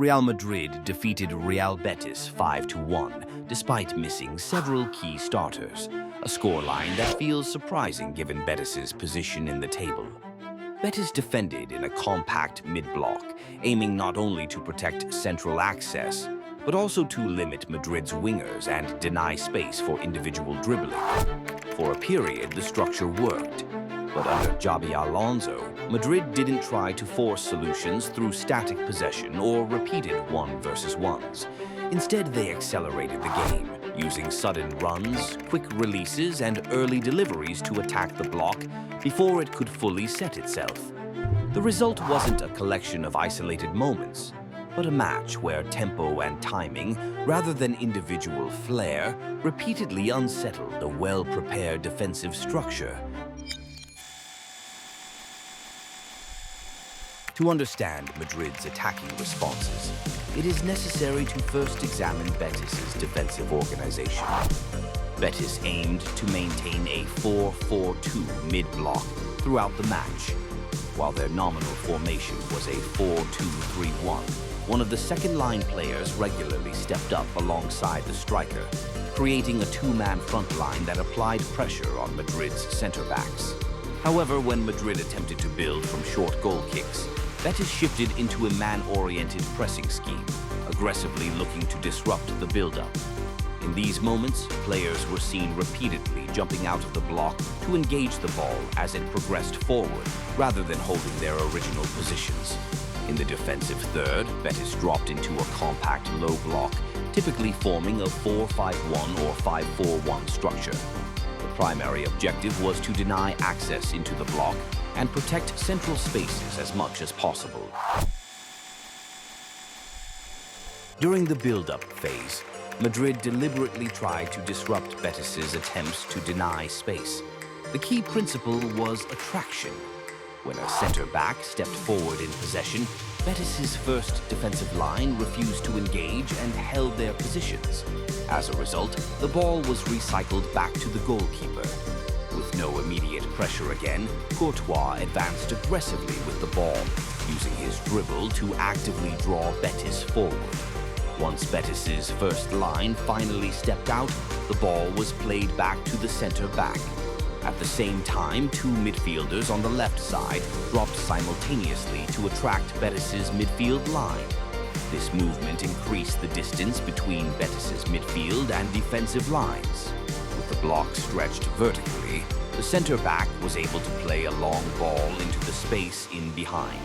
Real Madrid defeated Real Betis 5-1, despite missing several key starters, a scoreline that feels surprising given Betis's position in the table. Betis defended in a compact mid-block, aiming not only to protect central access, but also to limit Madrid's wingers and deny space for individual dribbling. For a period, the structure worked, but under Xabi Alonso, Madrid didn't try to force solutions through static possession or repeated 1-versus-1s. Instead, they accelerated the game, using sudden runs, quick releases, and early deliveries to attack the block before it could fully set itself. The result wasn't a collection of isolated moments, but a match where tempo and timing, rather than individual flair, repeatedly unsettled a well-prepared defensive structure. To understand Madrid's attacking responses, it is necessary to first examine Betis's defensive organization. Betis aimed to maintain a 4-4-2 mid-block throughout the match, while their nominal formation was a 4-2-3-1. One of the second-line players regularly stepped up alongside the striker, creating a two-man front line that applied pressure on Madrid's center-backs. However, when Madrid attempted to build from short goal kicks, Betis shifted into a man-oriented pressing scheme, aggressively looking to disrupt the build-up. In these moments, players were seen repeatedly jumping out of the block to engage the ball as it progressed forward, rather than holding their original positions. In the defensive third, Betis dropped into a compact low block, typically forming a 4-5-1 or 5-4-1 structure. The primary objective was to deny access into the block and protect central spaces as much as possible. During the build-up phase, Madrid deliberately tried to disrupt Betis's attempts to deny space. The key principle was attraction. When a center-back stepped forward in possession, Betis's first defensive line refused to engage and held their positions. As a result, the ball was recycled back to the goalkeeper. With no immediate pressure again, Courtois advanced aggressively with the ball, using his dribble to actively draw Betis forward. Once Betis's first line finally stepped out, the ball was played back to the center-back. At the same time, two midfielders on the left side dropped simultaneously to attract Betis's midfield line. This movement increased the distance between Betis's midfield and defensive lines. With the block stretched vertically, the center-back was able to play a long ball into the space in behind.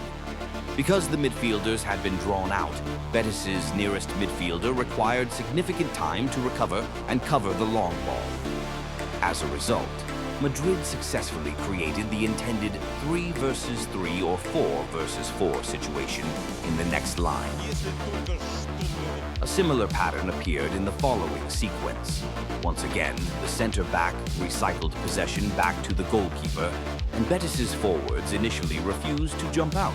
Because the midfielders had been drawn out, Betis's nearest midfielder required significant time to recover and cover the long ball. As a result, Madrid successfully created the intended 3-versus-3 or 4-versus-4 situation in the next line. A similar pattern appeared in the following sequence. Once again, the center-back recycled possession back to the goalkeeper, and Betis's forwards initially refused to jump out.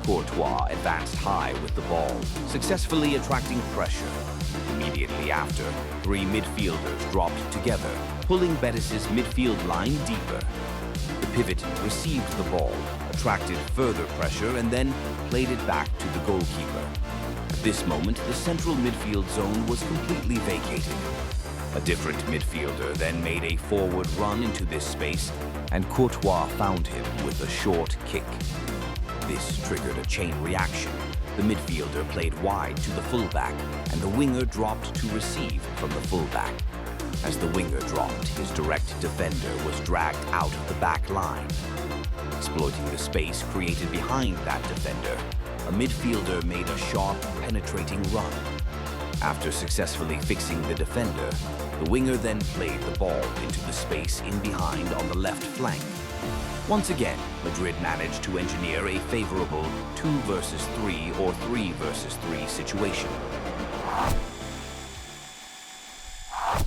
Courtois advanced high with the ball, successfully attracting pressure. Immediately after, three midfielders dropped together, pulling Betis's midfield line deeper. The pivot received the ball, attracted further pressure, and then played it back to the goalkeeper. At this moment, the central midfield zone was completely vacated. A different midfielder then made a forward run into this space, and Courtois found him with a short kick. This triggered a chain reaction. The midfielder played wide to the fullback, and the winger dropped to receive from the fullback. As the winger dropped, his direct defender was dragged out of the back line. Exploiting the space created behind that defender, a midfielder made a sharp, penetrating run. After successfully fixing the defender, the winger then played the ball into the space in behind on the left flank. Once again, Madrid managed to engineer a favorable 2-versus-3 or 3-versus-3 situation.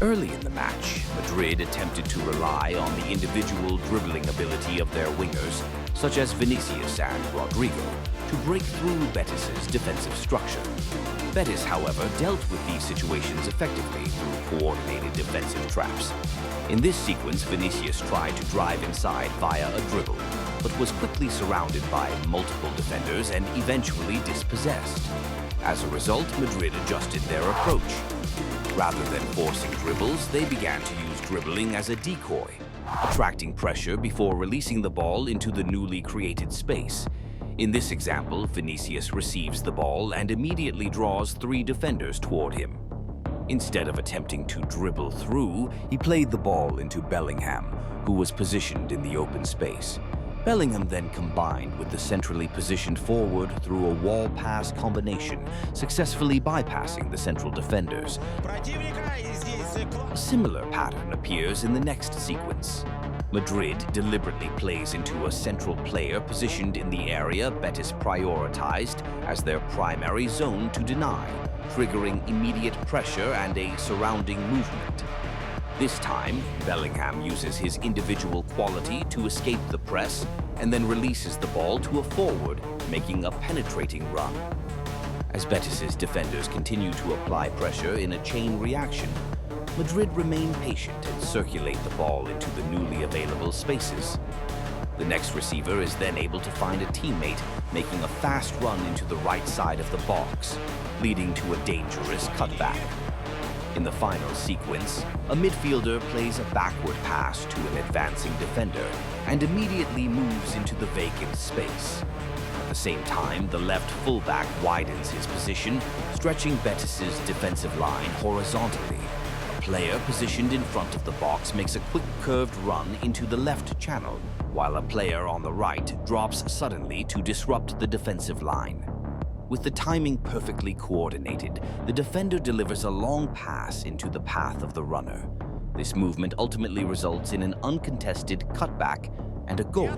Early in the match, Madrid attempted to rely on the individual dribbling ability of their wingers, such as Vinicius and Rodrigo, to break through Betis's defensive structure. Betis, however, dealt with these situations effectively through coordinated defensive traps. In this sequence, Vinicius tried to drive inside via a dribble, but was quickly surrounded by multiple defenders and eventually dispossessed. As a result, Madrid adjusted their approach. Rather than forcing dribbles, they began to use dribbling as a decoy, attracting pressure before releasing the ball into the newly created space. In this example, Vinicius receives the ball and immediately draws 3 defenders toward him. Instead of attempting to dribble through, he played the ball into Bellingham, who was positioned in the open space. Bellingham then combined with the centrally positioned forward through a wall pass combination, successfully bypassing the central defenders. A similar pattern appears in the next sequence. Madrid deliberately plays into a central player positioned in the area Betis prioritized as their primary zone to deny, triggering immediate pressure and a surrounding movement. This time, Bellingham uses his individual quality to escape the press and then releases the ball to a forward, making a penetrating run. As Betis's defenders continue to apply pressure in a chain reaction, Madrid remain patient and circulate the ball into the newly available spaces. The next receiver is then able to find a teammate, making a fast run into the right side of the box, leading to a dangerous cutback. In the final sequence, a midfielder plays a backward pass to an advancing defender and immediately moves into the vacant space. At the same time, the left fullback widens his position, stretching Betis's defensive line horizontally. A player positioned in front of the box makes a quick curved run into the left channel, while a player on the right drops suddenly to disrupt the defensive line. With the timing perfectly coordinated, the defender delivers a long pass into the path of the runner. This movement ultimately results in an uncontested cutback and a goal.